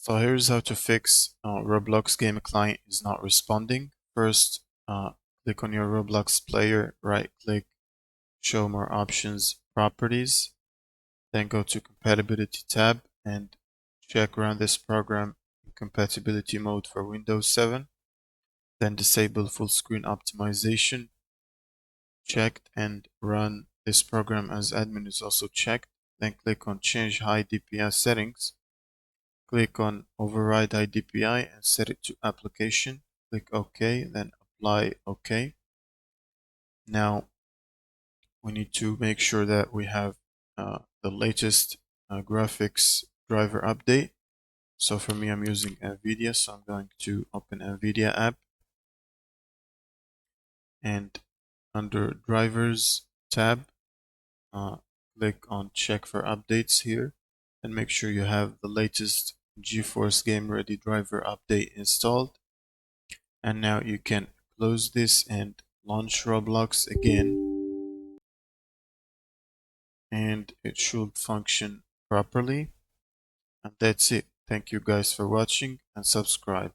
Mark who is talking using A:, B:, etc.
A: So here's how to fix Roblox game client is not responding. First, click on your Roblox player, right click, show more options, properties, then go to compatibility tab and check run this program in compatibility mode for Windows 7. Then disable full screen optimization, checked, and run this program as admin is also checked. Then click on change high DPI settings. Click on override IDPI and set it to application. Click OK, then apply OK. Now we need to make sure that we have the latest graphics driver update. So for me, I'm using NVIDIA, so I'm going to open NVIDIA app and under drivers tab, click on check for updates here and make sure you have the latest GeForce Game Ready driver update installed. And now you can close this and launch Roblox again, and it should function properly. And that's it. Thank you guys for watching and subscribe.